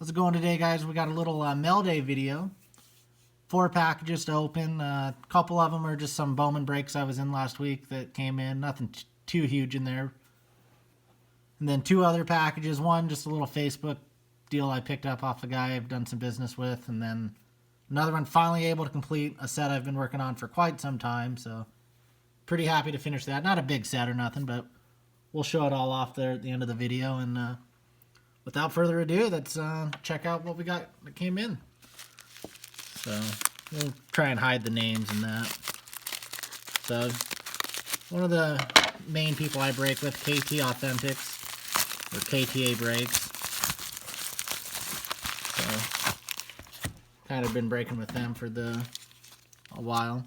How's it going today, guys? We got a little Mailday video. 4 packages to open. A couple of them are just some Bowman breaks I was in last week that came in. Nothing too huge in there. And then 2 other packages. One, just a little Facebook deal I picked up off a guy I've done some business with. And then another one, finally able to complete a set I've been working on for quite some time. So pretty happy to finish that. Not a big set or nothing, but we'll show it all off there at the end of the video. And without further ado, let's check out what we got that came in. So we'll try and hide the names and that. So one of the main people I break with, KT Authentics, or KTA Breaks. So kind of been breaking with them for a while.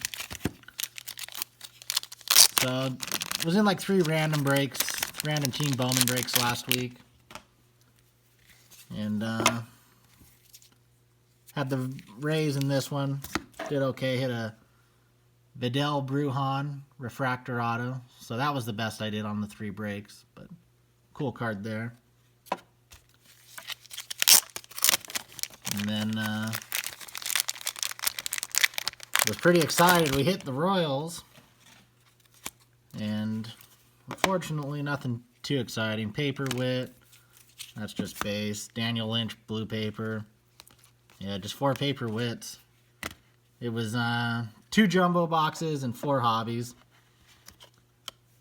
So was in like 3 random team Bowman breaks last week. And had the raise in this one. Did okay. Hit a Vidal Brujan Refractor Auto. So that was the best I did on the 3 breaks. But cool card there. And then was pretty excited. We hit the Royals. And unfortunately nothing too exciting. Paper Wit. That's just base. Daniel Lynch blue paper. Yeah, just 4 paper wits. It was 2 jumbo boxes and 4 hobbies.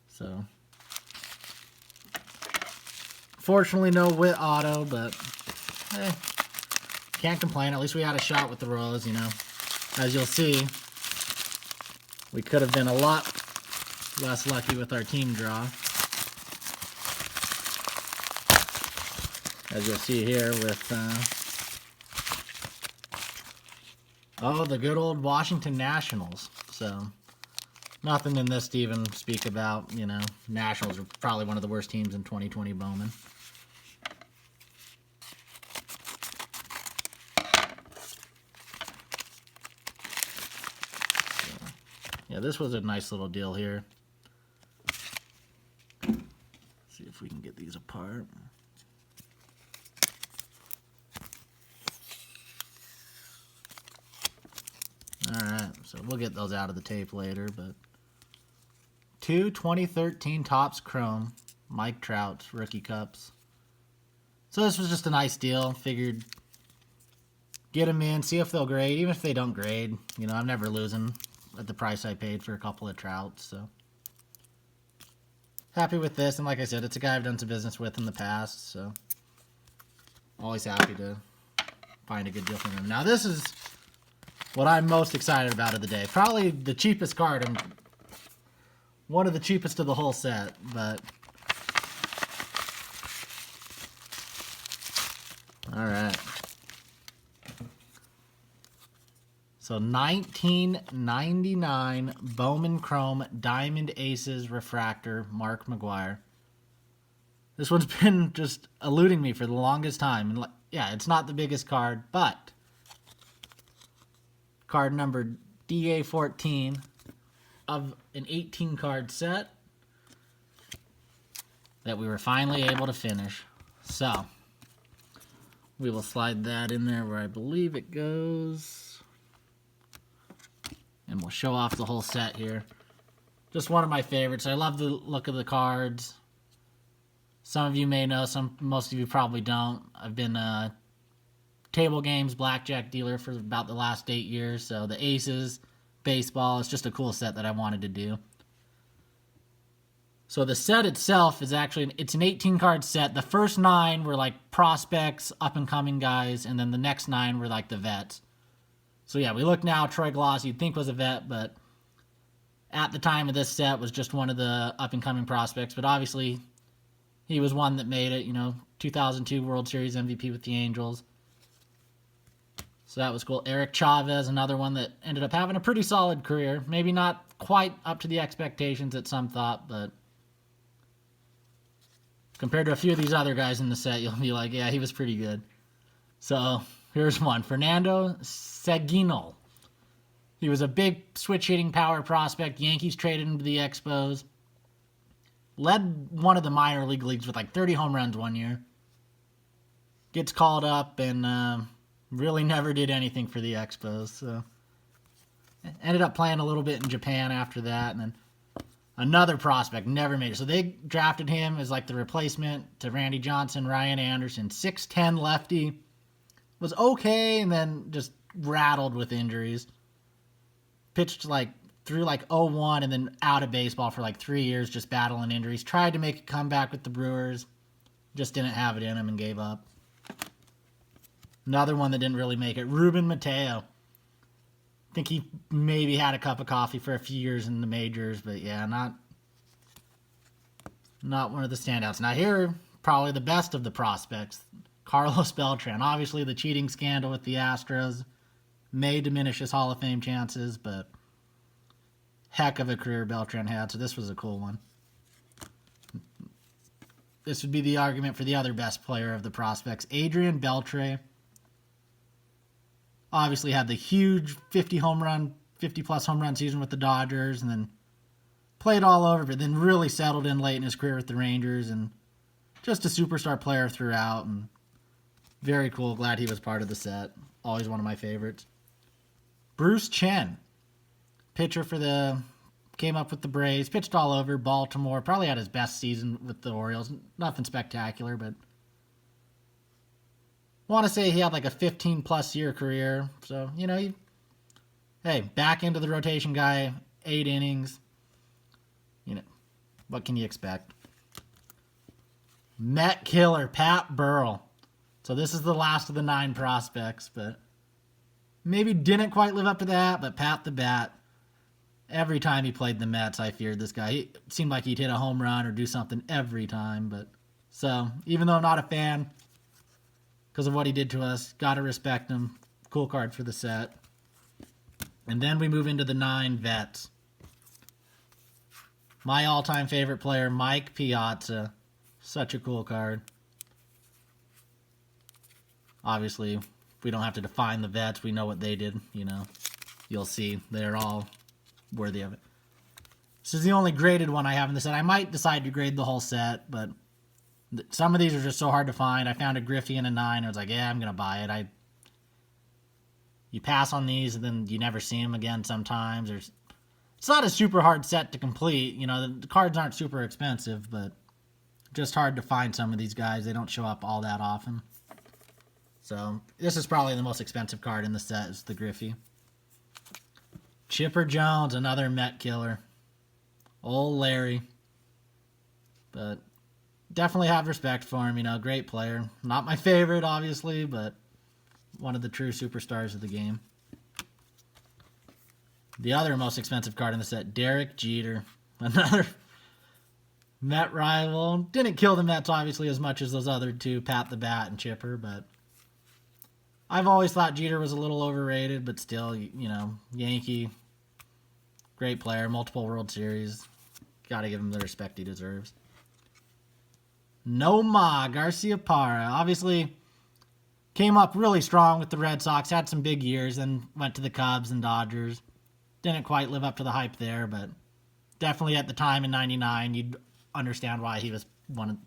So, fortunately, no wit auto, but can't complain. At least we had a shot with the Royals, you know. As you'll see, we could have been a lot less lucky with our team draw. As you'll see here with the good old Washington Nationals. So nothing in this to even speak about. You know, Nationals are probably one of the worst teams in 2020 Bowman. So, yeah, this was a nice little deal here. Let's see if we can get these apart. Alright, so we'll get those out of the tape later, but 2 2013 Topps Chrome Mike Trout rookie cups. So this was just a nice deal. Figured get them in, see if they'll grade. Even if they don't grade, you know, I'm never losing at the price I paid for a couple of Trouts. So happy with this, and like I said, it's a guy I've done some business with in the past, so always happy to find a good deal from him. Now this is what I'm most excited about of the day. Probably the cheapest card. One of the cheapest of the whole set, but alright. So 1999 Bowman Chrome Diamond Aces Refractor Mark McGwire. This one's been just eluding me for the longest time. And yeah, it's not the biggest card, but card number DA14 of an 18 card set that we were finally able to finish. So we will slide that in there where I believe it goes, and we'll show off the whole set here. Just one of my favorites. I love the look of the cards. Some of you may know, most of you probably don't. I've been table games blackjack dealer for about the last 8 years, so the aces, baseball, it's just a cool set that I wanted to do. So the set itself is actually, it's an 18 card set. The first 9 were like prospects, up and coming guys, and then the next 9 were like the vets. So yeah, we look now, Troy Gloss you'd think was a vet, but at the time of this set was just one of the up and coming prospects. But obviously he was one that made it, you know, 2002 World Series MVP with the Angels. So that was cool. Eric Chavez, another one that ended up having a pretty solid career. Maybe not quite up to the expectations that some thought, but compared to a few of these other guys in the set, you'll be like, yeah, he was pretty good. So here's one. Fernando Seguinol. He was a big switch-hitting power prospect. Yankees traded him to the Expos. Led one of the minor leagues with like 30 home runs one year. gets called up and really never did anything for the Expos. So ended up playing a little bit in Japan after that, and then another prospect never made it. So they drafted him as like the replacement to Randy Johnson, Ryan Anderson, 6'10" lefty. Was okay, and then just rattled with injuries. Pitched like through like 0-1 and then out of baseball for like 3 years, just battling injuries. Tried to make a comeback with the Brewers. Just didn't have it in him and gave up. Another one that didn't really make it, Ruben Mateo. I think he maybe had a cup of coffee for a few years in the majors, but yeah, not one of the standouts. Now here, probably the best of the prospects, Carlos Beltran. Obviously, the cheating scandal with the Astros may diminish his Hall of Fame chances, but heck of a career Beltran had, so this was a cool one. This would be the argument for the other best player of the prospects, Adrian Beltre. Obviously had the huge 50-plus home run season with the Dodgers, and then played all over, but then really settled in late in his career with the Rangers, and just a superstar player throughout, and very cool. Glad he was part of the set. Always one of my favorites. Bruce Chen, pitcher came up with the Braves, pitched all over Baltimore, probably had his best season with the Orioles. Nothing spectacular, but want to say he had like a 15-plus year career. So, hey, back into the rotation guy, 8 innings. What can you expect? Met killer, Pat Burrell. So this is the last of the 9 prospects, but maybe didn't quite live up to that, but Pat the Bat, every time he played the Mets, I feared this guy. He seemed like he'd hit a home run or do something every time, but so even though I'm not a fan because of what he did to us, gotta respect him. Cool card for the set. And then we move into the 9 vets. My all-time favorite player, Mike Piazza. Such a cool card. Obviously, we don't have to define the vets. We know what they did, You'll see. They're all worthy of it. This is the only graded one I have in the set. I might decide to grade the whole set, but some of these are just so hard to find. I found a Griffey and a 9. I was like, yeah, I'm going to buy it. You pass on these, and then you never see them again sometimes. It's not a super hard set to complete. The cards aren't super expensive, but just hard to find some of these guys. They don't show up all that often. So this is probably the most expensive card in the set, is the Griffey. Chipper Jones, another Met killer. Old Larry. But definitely have respect for him, great player. Not my favorite, obviously, but one of the true superstars of the game. The other most expensive card in the set, Derek Jeter. Another Met rival. Didn't kill the Mets, obviously, as much as those other two, Pat the Bat and Chipper, but I've always thought Jeter was a little overrated, but still, Yankee, great player, multiple World Series. Got to give him the respect he deserves. Nomar Garciaparra, obviously came up really strong with the Red Sox, had some big years, then went to the Cubs and Dodgers. Didn't quite live up to the hype there, but definitely at the time in '99, you'd understand why he was one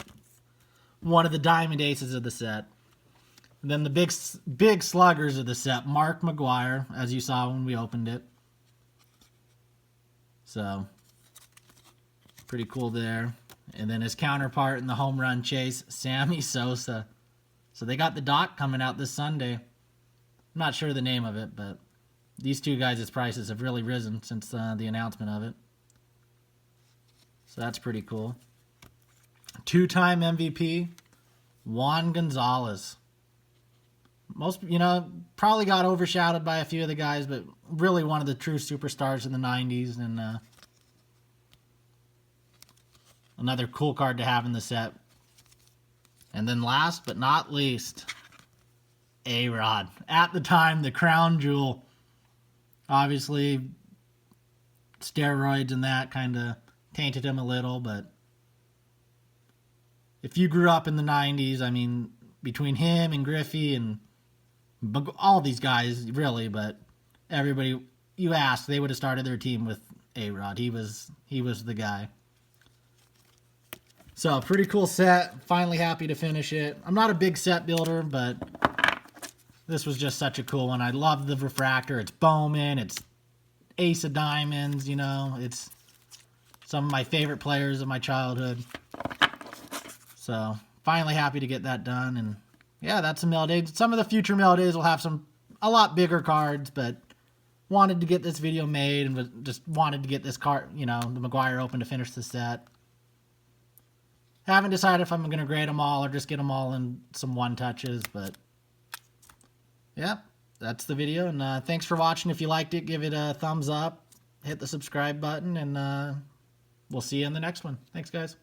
of the diamond aces of the set. And then the big sluggers of the set, Mark McGwire, as you saw when we opened it. So, pretty cool there. And then his counterpart in the home run chase, Sammy Sosa. So they got the doc coming out this Sunday. I'm not sure the name of it, but these two guys' prices have really risen since the announcement of it. So that's pretty cool. 2-time MVP, Juan Gonzalez. Most, probably got overshadowed by a few of the guys, but really one of the true superstars in the 90s. And another cool card to have in the set. And then last but not least, A-Rod. At the time, the crown jewel. Obviously, steroids and that kind of tainted him a little, but if you grew up in the 90s, between him and Griffey and all these guys, really, but everybody you asked, they would have started their team with A-Rod. He was the guy. So, pretty cool set. Finally happy to finish it. I'm not a big set builder, but this was just such a cool one. I love the refractor. It's Bowman. It's Ace of Diamonds, you know. It's some of my favorite players of my childhood. So, finally happy to get that done. And, yeah, that's a Mailday. Some of the future Maildays will have a lot bigger cards, but wanted to get this video made and just wanted to get this card, you know, the McGuire open to finish the set. Haven't decided if I'm going to grade them all or just get them all in some one-touches, but yeah, that's the video. And thanks for watching. If you liked it, give it a thumbs up, hit the subscribe button, and we'll see you in the next one. Thanks, guys.